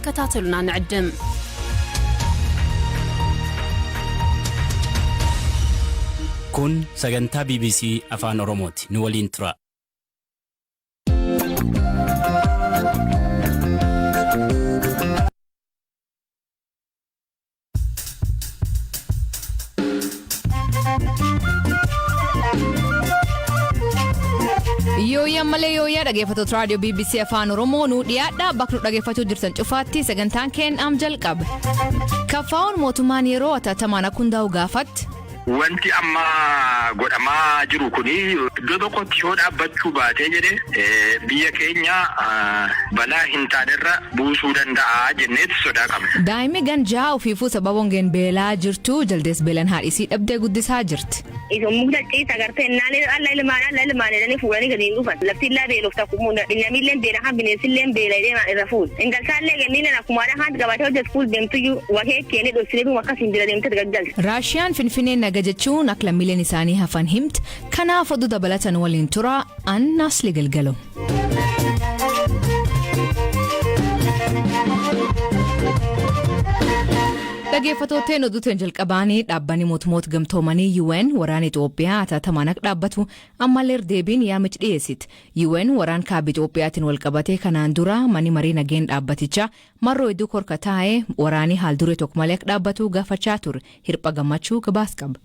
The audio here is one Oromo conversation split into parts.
ككتاتلنا نعدم كون سجنتا BBC أفان أوروموتي نولين ترى Yooyyaa malee yooyyaa dhaggeeffattoota raadiyoo BBC Afaan Oromoo nu dhiyaadhaa bakka nu dhaggeeffachuu jirtan cufaatti sagantaan keenya jalqaba. Kaffaawwan mootummaan yeroo atattamaan akka hundaa'u gaafatti. Wanti amma godhamaa jiru kuni iddoo tokkotti yoo dhaabbachuu baatee jedhe biyya keenya balaa hin taanerra buusuu danda'a jenneetti sodaa qabna. Daa'imni ganjaa ofiifuu sababa hongeen beelaa jirtu jaldees beelan haadhisii dhabdee guddisaa jirti. Iso mukta ciisa gartee naannoo alla ilmaananii fuudhanii gadi hin dhufan. Lafti illaa beeluuf takkuun namilleen beela kan bineensilleen beela deemaa irra fuudh. Intalsaallee ganniin akkumaadha haati gabaatee hojjetu fuul deemtuyyuu wakee keenee dhoksitee duuma akkasiin bira deemtee gaggalti. Raashiyaan Finfinnee naga jechuun akka lammiileen isaanii hafan himti. Kanaaf oduu dabalatan waliin tura Annaasli galgalo. Dhaggeeffattootni oduutiin jalqabaanii dhaabbanni mootummoota gamtoomanii UN waraana Itoophiyaa atattamaan akka dhaabbatu ammallee deebiin yaamicha dhiyeessite. UN waraana kaaba Itoophiyaatiin wal qabatee kanaan dura mani marii nageen dhaabbatichaa marroo hedduu korka taa'ee waraanii haal duree tokko malee akka dhaabbatu gaafachaa ture. Hirpha gammachuu gabaas qaba.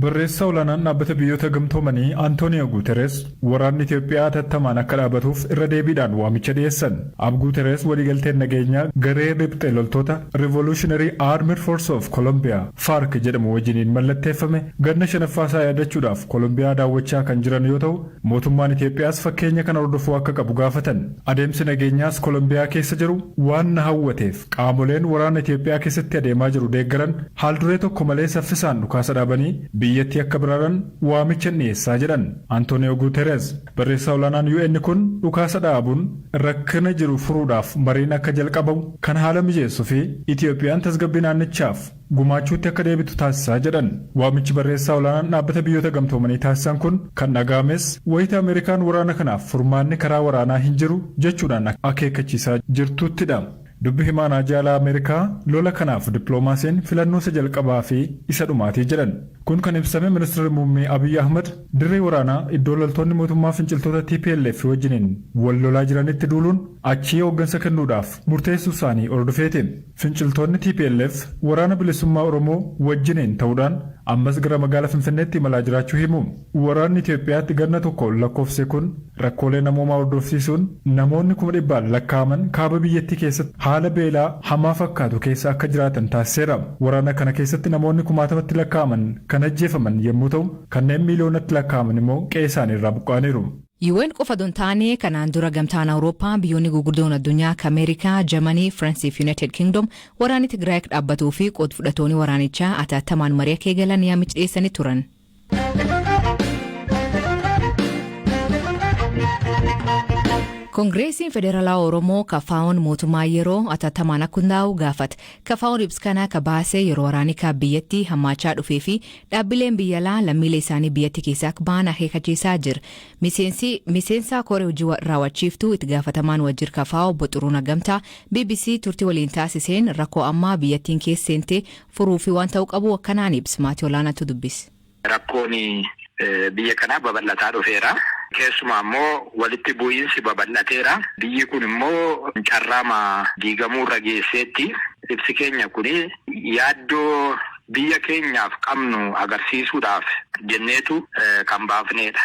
Barreessaa olaanaan dhaabbata biyyoota gamtoomanii Antooniyo Guuteres waraanni Itoophiyaa atattamaan akka dhaabatuuf irra deebiidhaan waamicha dhiyeessan. Guuteres waliigalteen nageenyaa garee riphxee loltoota Revolutionary Armed Force of Colombia FARC jedhamu wajjiniin mallatteeffame ganna shanaffaasaa yaadachuudhaaf Kolombiyaa daawwachaa kan jiran yoo ta'u mootummaan Itoophiyaas fakkeenya kana hordofuu akka qabu gaafatan. Adeemsi nageenyaas Kolombiyaa keessa jiru waan na hawwateef qaamoleen waraana Itoophiyaa keessatti adeemaa jiru deeggaran haal duree tokko malee saffisaan dhukaasa dhaabanii biyyatti akka biraaran waamicha dhiyeessaa jedhan. Antooniyo Guuteres barreessaa olaanaan UN kun dhukaasa dhaabuun rakkina jiru furuudhaaf mariin akka jalqabamu kan haala mijeessuu fi Itoophiyaan tasgabbii naannichaaf gumaachuutti akka deebitu taasisaa jedhan. Waamichi barreessaa olaanaan dhaabbata biyyoota gamtoomanii taasisan kun kan dhagaames wayita Ameerikaan waraana kanaaf furmaanni karaa waraanaa hin jiru jechuudhaan akeekkachiisaa jirtuuttidha. Dubbi himaan ajaalaa Ameerikaa lola kanaaf dippiloomaasiin filannoo isa jalqabaa fi isa dhumaatii jedhan. Kun kan ibsame ministeerri muummee Abiy Ahmed dirree waraanaa iddoo loltoonni mootummaa finciltoota TPLF wajjiniin wal lolaa jiranitti duuluun achii hooggansa kennuudhaaf murteessuu isaanii ordofeeti. Finciltoonni TPLF waraana bilisummaa Oromoo wajjiniin ta'uudhaan ammas gara magaalaa Finfinneetti imalaa jiraachuu himu. Waraanni Itoophiyaatti ganna tokko lakkoofse kun rakkoolee namoomaa hordofsiisuun namoonni 100,000 lakkaa'aman kaaba biyyattii keessatti haala beelaa hamaa fakkaatu keessa akka jiraatan taasiseera. Waraana kana keessatti namoonni 10,000tti lakkaa'aman kan ajjeefaman yommuu ta'u kanneen miiliyoonatti lakkaa'aman immoo qe'ee isaanii irraa buqqa'aniiru. UN qofa don taane kanaan dura gamtaan Awurooppaa biyyoonni gurguddoon addunyaa akka Ameerikaa, Germany, France fi United Kingdom waraanni Tigraay dhaabbatuu fi qooda fudhatoonni waraanichaa atattamaan marii akka eegalan yaamicha dhiyeessanii turan. Kongireesiin Federaalaa Oromoo kaffaawwan mootummaa yeroo atattamaan akka hundaa'u gaafate. Kaffaawwan ibsa kana akka baase yeroo waraanni biyyattii hammaachaa dhufee fi dhaabbileen biyyalaa lammiilee isaanii biyyattii keessaa akka ba'an akeekkachiisaa jira. Miseensa koree hojii raawwachiiftuu itti gaafatamaan wajjir kaffaa'u obbo Xuruuna Gamtaa BBC turtii waliin taasiseen rakkoo ammaa biyyattiin keessa seentee furuu fi waan ta'uu qabu akkanaan ibsa. Maatii olaanaatu dubbise. Rakkoon biyya kanaa babal'ataa dhufeera. Keessumaa immoo walitti bu'iinsi babal'ateera. Biyyi kun immoo carraama diigamuurra geesseetti. Ibsi keenya kun yaaddoo biyya keenyaaf qabnu agarsiisuudhaaf jenneetu kan baafneedha.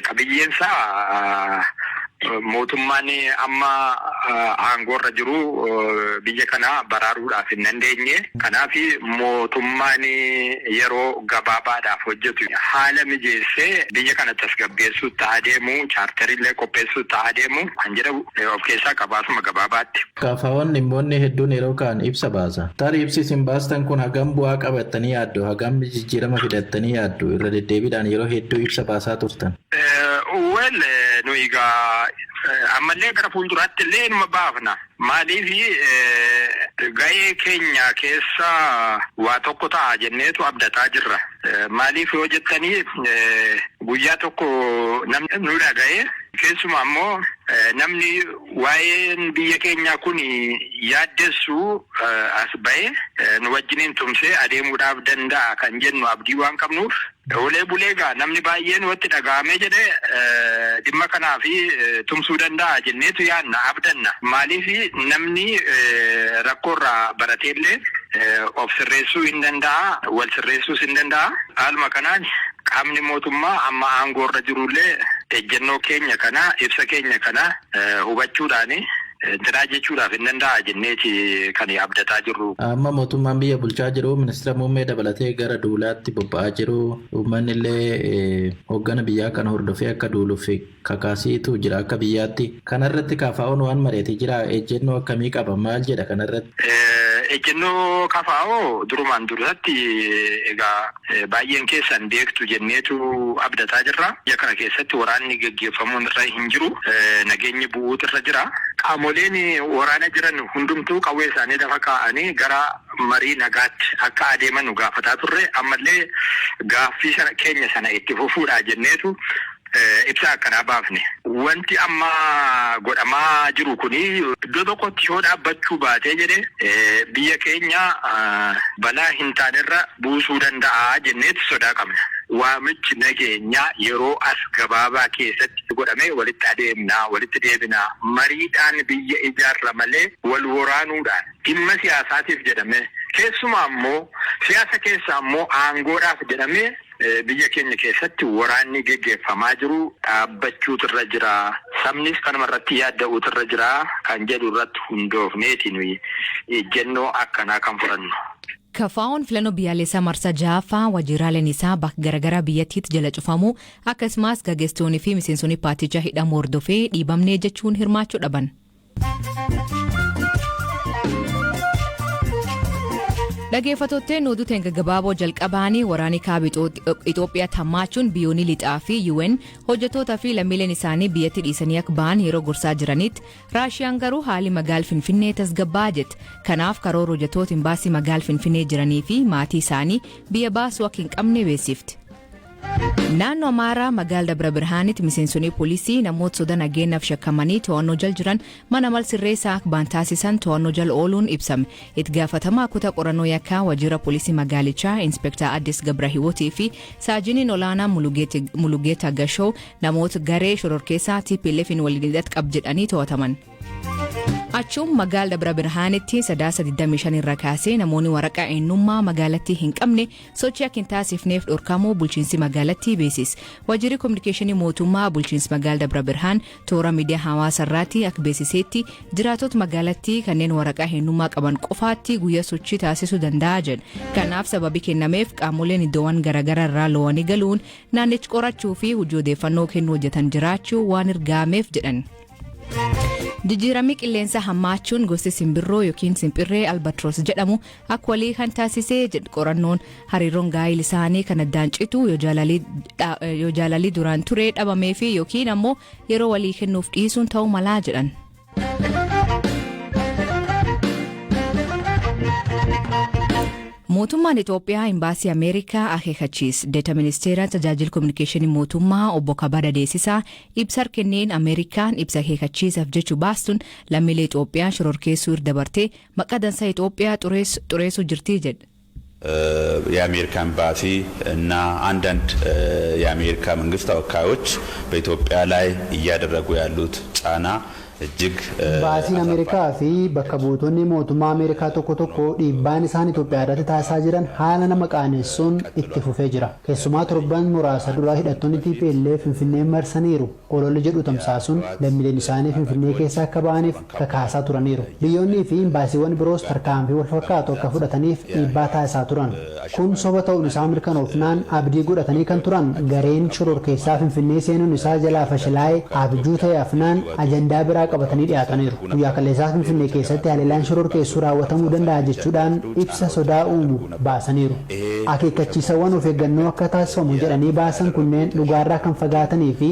Qabiyyeensaa mootummaan amma aangoorra jiru biyya kana baraaruudhaaf hin dandeenye. Kanaaf mootummaan yeroo gabaabaadhaaf hojjetu haala mijeessee biyya kana tasgabbeessuutti adeemu, chaartarillee qopheessuutti adeemu kan jedhamu of keessaa qabaasuma gabaabaatti. Kaffaawwan dhimmoonni hedduun yeroo kaan ibsa baasa. Tarii ibsi isin baastan kun hagam bu'aa qabattanii yaaddu, hagam jijjiirama fidattanii yaaddu, irra deddeebiidhaan yeroo hedduu ibsa baasaa turtan. Nuyi egaa ammallee gara fuulduraatti illee numa baafna. Maaliif gahee keenya keessa waa tokko ta'a jenneetu abdataa jirra. Maaliif yoo jettanii guyyaa tokko namni nu dhaga'ee keessumaa immoo namni waa'een biyya keenyaa kun yaaddessu as ba'e nu wajjiniin tumsee adeemuudhaaf danda'a kan jennu abdii waan qabnuuf olee buleegaa namni baay'een watti dhaga'amee jedhe dhimma kanaa fi tumsuu danda'a jenneetu yaadna abdanna. Maaliif namni rakkoorraa barateellee of sirreessuu hin danda'a, wal sirreessuus hin danda'a. Haaluma kanaan qaamni mootummaa amma aangoorra jirullee ejjennoo keenya kana ibsa keenya kana hubachuudhaani Dinaa jechuudhaaf hin danda'a jenneeti kan abdataa jirru. Amma mootummaan biyya bulchaa jiru ministeera muummee dabalatee gara duulaatti bobba'aa jiru. Uummanni illee hoggana biyyaa kana hordofee akka duuluuf kakaasiitu jira akka biyyaatti. Kanarratti KFO'n waan mareetee jira. Ejjennoo akkamii qaba? Maal jedha kanarratti? Ejjennoo KFO durumaan duratti egaa baay'een keessan beektu jenneetu abdataa jirra. Biyya kana keessatti waraanni gaggeeffamuun irra hin jiru. Nageenyi bu'uutu irra jira. Qaamoleen waraana jiran hundumtuu qawwee isaanii lafa kaa'anii gara marii nagaatti akka adeeman gaafataa turre. Ammallee gaaffii keenya sana itti fufuudha jenneetu ibsa akkanaa baafne. Wanti amma godhamaa jiru kuni iddoo tokkotti yoo dhaabbachuu baatee jedhe biyya keenya balaa hin taanerra buusuu danda'a jenneetu sodaa qabna. Waamichi nageenyaa yeroo as gabaabaa keessatti godhame walitti adeemnaa, walitti deebinaa, mariidhaan biyya ijaarra malee wal waraanuudhaan dhimma siyaasaatiif jedhame keessumaa immoo siyaasa keessaa immoo aangoodhaaf jedhame biyya keenya keessatti waraanni geggeeffamaa jiru dhaabbachuutu irra jira. Sabnis kanuma irratti yaadda'uutu irra jira kan jedhu irratti hundoofneeti nuyi ejjennoo akkanaa kan fudhannu. KFO'n filannoo biyyaalessaa marsaa 6ffaa waajjiraaleen isaa bakka garaagaraa biyyattiitti jala cufamu akkasumas gaggeessitoonni fi miseensonni paartichaa hidhamuu hordofee dhiibamnee jechuun hirmaachuu dhaban. Dhaggeeffattoonni oduu gaggabaaboo jalqabaanii waraanni kaaba Itoophiyaa hammaachuun biyyoonni lixaa fi UN hojjettootaa fi lammiileen isaanii biyyatti dhiisanii akka ba'an yeroo gorsaa jiranitti Raashiyaan garuu haalli magaalaa Finfinnee tasgabbaa'aa jetti. Kanaaf karoora hojjettoota imbaasii magaalaa Finfinnee jiranii fi maatii isaanii biyya baasuu akka hin qabne beeksifti. Naannoo Amaaraa magaalaa Dabra Birhaanitti miseensonni poolisii namoota sodaa nageenyaaf shakkamanii to'annoo jala jiran mana malsirreessaa akka ba'an taasisan to'annoo jala ooluun ibsame. Itti gaafatamaa kutaa qorannoo yakkaa waajjira poolisii magaalichaa Inspektar Addis Gabrahiwootii fi saajiniin olaanaa Mulugeeta Gashoo namoota garee shororkeessaa TPLF'n waliin hidhata qabu jedhanii to'ataman. Achuun magaalaa Dabra Birhaanitti sadaasa 25 irra kaasee namoonni waraqaa eenyummaa magaalattii hin qabne sochii akka hin taasifneef dhorkamuu bulchiinsi magaalattii beeksise. Waajjirri kominikeeshinii mootummaa bulchiinsi magaalaa Dabra Birhaan toora miidiyaa hawaasaa irratti akka beeksisetti jiraattota magaalattii kanneen waraqaa eenyummaa qaban qofaatti guyyaa sochii taasisuu danda'a jedha. Kanaaf sababii kennameef qaamoleen iddoowwan garaagaraa irraa lo'anii galuun naannicha qorachuu fi hojii odeeffannoo kennuu hojjetan jiraachuu waan ergameef jedhan. Jijjiiramni qilleensa hammaachuun gosti simbirroo yookiin simpirree albatros jedhamu akka walii kan taasisee jedhu qorannoon hariiroon gaa'ila isaanii kan addaan citu yoo jaalalli duraan ture dhabamee fi yookiin ammoo yeroo walii kennuuf dhiisuun ta'uu malaa jedhan. Mootummaan Itoophiyaa imbaasii Ameerikaa akeekachiise. Deeta ministeera tajaajila kominikeeshinii mootummaa obbo Kabada Deessisaa ibsa kenneen Ameerikaan ibsa akeekachiisaaf jechuu baastuun lammiilee Itoophiyaa shororkeessuu irra dabartee maqaa dansaa Itoophiyaa xureessuu jirti jedhe. የአሜሪካ ኤምባሲ እና አንዳንድ የአሜሪካ መንግስት ተወካዮች በኢትዮጵያ ላይ እያደረጉ ያሉት ጫና እጅግ baasiin Ameerikaa fi bakka buutonni mootummaa Ameerikaa tokko tokko dhiibbaan isaan Itoophiyaa irratti taasisaa jiran haala nama qaanessuun itti fufee jira. Keessumaa torban muraasa duraa hidhattoonni TPLF Finfinnee marsaniiru. Ololli jedhu tamsaasuun lammiileen isaanii Finfinnee keessaa akka ba'aniif kakaasaa turaniiru. Biyyoonnii fi imbaasiiwwan biroos tarkaanfii wal fakkaatu akka fudhataniif dhiibbaa taasisaa turan. Kun soba ta'uun isaa mirkanoofnaan abdii godhatanii kan turan gareen shororkeessaa Finfinnee seenuun isaa jalaa fashilaa'ee abjuu ta'e afnaan ajandaa biraa qabatanii dhiyaataniiru. Guyyaa kaleessaa Finfinnee keessatti haleellaan shororkeessuu raawwatamuu danda'a jechuudhaan ibsa sodaa uumu baasaniiru. Akeekkachiisawwan of eeggannoo akka taasifamu jedhanii baasan kunneen dhugaarraa kan fagaatanii fi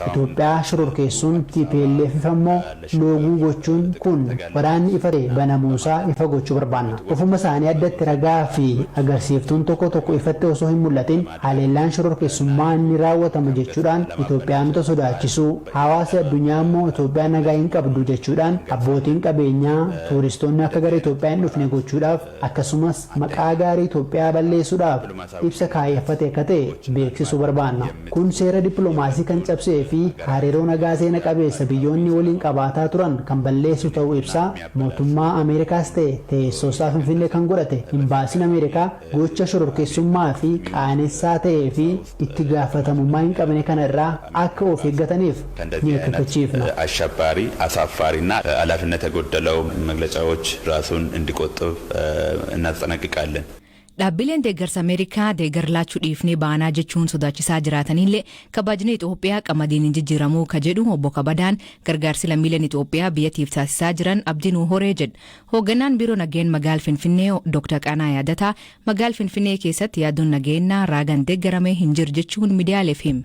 Itoophiyaa shororkeessuun TPLF immoo looguu gochuun kun waraanni ifa ta'e banamuusaa ifa gochuu barbaanna. Ofuma isaanii addatti ragaa fi agarsiiftuun tokko tokko ifatti osoo hin mul'atin haleellaan shororkeessummaa ni raawwatama jechuudhaan Itoophiyaanota sodaachisuu, hawaasa addunyaa immoo Itoophiyaa nagaa hin qabdu jechuudhaan abbootiin qabeenyaa tuuristoonni akka gara Itoophiyaa hin dhufne gochuudhaaf akkasumas maqaa gaarii Itoophiyaa balleessuudhaaf ibsa kaayyeffate akka ta'e beeksisuu barbaanna. Kun seera dippiloomaasii kan cabsee fi hariiroo nagaa seena qabeessa biyyoonni waliin qabaataa turan kan balleessu ta'uu ibsaa. Mootummaa Ameerikaas ta'e teessoo isaa Finfinnee kan godhate imbaasiin Ameerikaa gocha shororkeessummaa fi qaanessaa ta'ee fi itti gaafatamummaa hin qabne kana irraa akka of eeggataniif ni akeekkachiifna. አሸባሪ አሳፋሪና ኃላፊነት የጎደለው መግለጫዎች ራሱን እንዲቆጥብ እናስጠነቅቃለን። Dhaabbileen deeggarsa Ameerikaa deeggar laachuu dhiifnee baanaa jechuun sodaachisaa jiraataniillee kabajni Itoophiyaa qamadiin hin jijjiiramuu ka jedhu obbo Kabadaan gargaarsi lammiileen Itoophiyaa biyyattiif taasisaa jiran abdiin horee jedha. Hoogganaan biiroo nageen magaal Finfinnee Dr. Qaanaa Yaadataa magaal Finfinnee keessatti yaaduun nageenyaa raagaan deeggaramee hin jiru jechuun miidiyaaleef hime.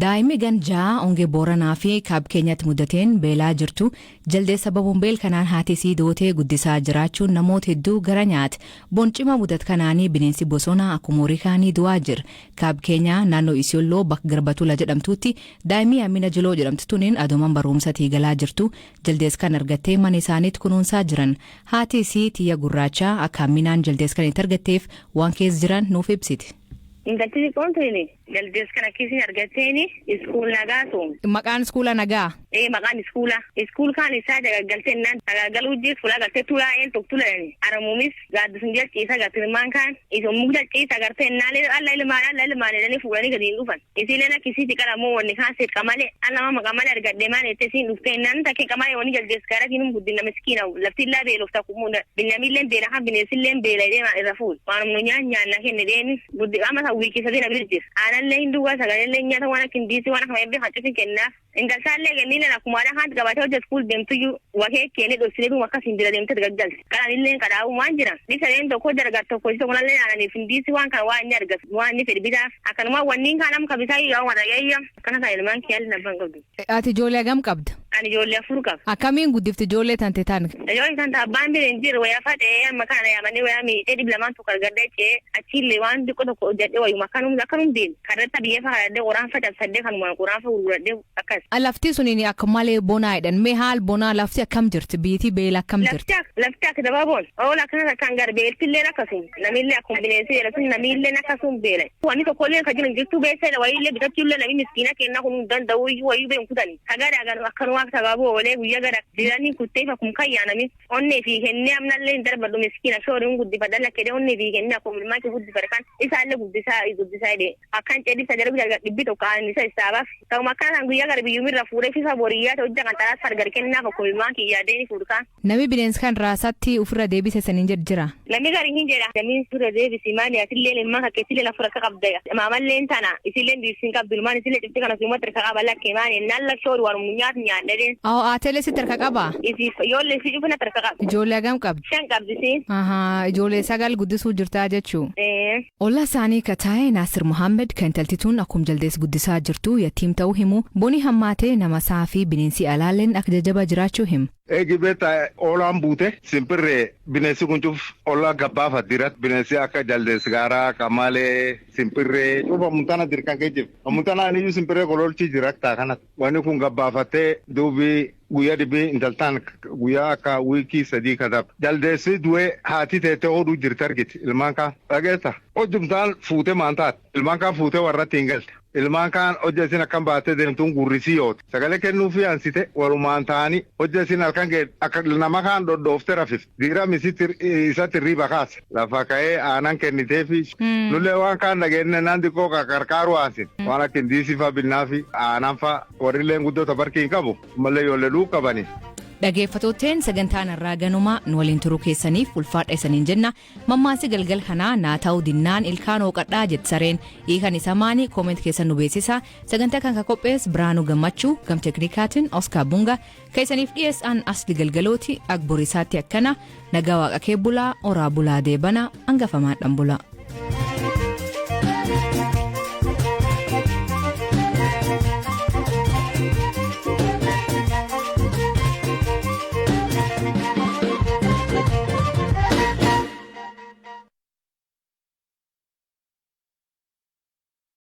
Daa'imni ganjaa ongee Booranaa fi kaab keenyatti mudateen beelaa jirtu jaldeessa sababuun beel kanaan haati isii dootee guddisaa jiraachuun namoota hedduu gara nyaata boncima mudat kanaanii bineensi bosonaa akkuma horii kaanii du'aa jira. Kaab keenyaa naannoo Isiyooloo bakka Garbatula jedhamtutti daa'imni Amina Jiloo jedhamtu tuniin adooman barumsatii galaa jirtu jaldeessa kan argattee mana isaaniitti kunuunsaa jiran. Haati isii tiyya gurraachaa akka Aminaan jaldeessa kan itti argatteef waan keessa jiran nuuf ibsiti. Intalli qoontuuni jaldeessa kana keessatti argatteeni iskuul nagaa sun. Maqaan iskuula nagaa? Maqaan iskuul kaan isaa galteennaan galuu jiru fuula galtee tulaa'een tokkotulaan aramuumis gaaddisuun jalchiisa galteemmaan kaan isa mugda ciisa galteennaan alla ilmaan jedhanii fuudhanii gadi hin dhufan. Isileen akkisiiti qaramoo wanni kaan seeqa malee alla mama qamalee argadde maan itti siin dhufteennaan takkee qamalee wanni jaldeessa gara kiinum guddina miskiina laftiillaa beeloof takkumuun binyamilleen beela kan bineensilleen beela deemaa irra fuul waanumnu nyaanna kenne deeni guddi qama wiikisati na birjis aanallee hinduwaa sagalee nyaata waan akka hindiisi waan akka eebbi haccutin kennaaf ingalsaallee kenniileen akkumaadha haati gabaatee hojja skuul deemtuyyuu wakee keenee dhoksileetu akkas hindira deemte gaggalti kananilleen kadhaa'u waan jiran dhisaleen tokko dargar tokko isa kunallee aananiif hindiisi waan kana waan inni argatu waan inni fedhi bitaaf akkanumaa wanniin kaanam kabisaa yoo waan dhagayya akkana isaa ilmaan kiyaalli nabban qabdu. Ati ijoollee hagam qabda? Ani ijoollee afur qaba. Akkamiin guddifti ijoollee tante tan? Ijoollee tante abbaan bireen jiru wayaa fatee amma kana yaamanii wayaa miidhee diblamaan tokko argadee cee achiillee waan xiqqoo tokko hojjadhee wayuma akkanum deemu karratti biyya faradhee qoraan facabsadhee kanuma qoraan fa gurguradhee akkas. Lafti suniin akka malee bonaa jedhan mee haal bonaa lafti akkam jirti biitii beela akkam jirti? Lafti akka dabaaboon oola akkana kan garbeeltillee akkasum namillee akkuma bineensi jedhatu namillee akkasum beela. Wanni tokkollee kan jiran jirtu beeksisa wayiillee bitachuullee namni miskiina kennaa kun danda'u wayii beeku kutani. Tagaadhaa akkanuma tagaaboo olee guyyaa gara jiranii kutteef akkuma kayyaanamis onnee fi kennee amnallee darbadhu miskiina shooriin guddifadha lakkedee onnee fi kennee akkuma ilmaan kee guddifadha kan isaallee guddisaa jedhe akkan ceedisa jedhu dhibbi tokko aanisa isaabaaf ta'uma akkanaan guyyaa gara biyyuumirra fuudhee fisa boriyyaa hojja kan talaas argar kennaaf akkuma ilmaan kee yaadeen fuudhaan. Namni bineensi kan raasatti ofirra deebise saniin jedhu jira. Namni gari hin jedha. Namni ofirra deebisi maali atillee ilmaan kakkeessillee lafura akka qabda. Maamalleen tana isillee diirsiin qabdu ilmaan isillee cibti kana sumatti harka qaba lakkee maali naan lakshoori waanum nyaatu nyaadhadeen. Atelee sitti harka qabaa? Ijoollee si cufna harka qabdi. Ijoollee hagam qabdi? 5 qabdi. Ijoollee 9 guddisuu jirtaa jechuu. Ollaa isaanii kataa'e Naasir Muhammed kan taltituun akkuma jaldees guddisaa jirtu yattiim ta'uu himu boni hammaatee nama saa fi bineensi alaalleen akka jajjaba jiraachuu himu. Eegibeta oolaan buute simpirree bineensi kun cuf ollaa gabbaafa dirat bineensi akka jaldees gaaraa kamalee simpirree cufa mutana dirqan kee jiru. Mutana aniyyuu simpirree kololchi jiraktaa kanat wanni kun gabbaafatee duubi guyyaa dhibbii intaltaan guyyaa akka wiikii 3 katab jaldeessi du'ee haati teettee oduu jirti argiti ilmaan kaan dhageessa hojjumtaan fuutee maantaati ilmaan kaan fuutee warratti hin galte. Ilmaan kaan hojja isin akkam baatee deemtuun gurrisii yooti. Sagalee kennuufii ansite walumaan ta'anii hojja isin halkan akka nama kaan dhodhooftee rafif. Dhiira isatti riiba kaase. Lafa ka'ee aanan kenniteefi. Lullee waan kaan dhageenne naan xiqqoo qarqaaru aansin. Waan akka hindiisii fa'aa binnaa fi aanan fa'aa warrilleen guddoota barkii hin qabu. Mallee ijoollee dhuu qabani. Dhageeffatooteen sagantaan irraa ganumaa nu waliin turuu keessaniif ulfaadha isaniin jenna. Mammaasi galgal kanaa naa ta'uu dinnaan ilkaan hooqadhaa jetsareen hiikan isa maanii kooment keessan nu beeksisa. Sagantaa kan qophees Biraanuu Gammachuu gam teknikaatiin Oskar Bunga keessaniif dhiyeessaan asli galgalooti agborisaatti akkana nagaa waaqa kee bulaa oraa bulaa deebana hangafamaan bulaa.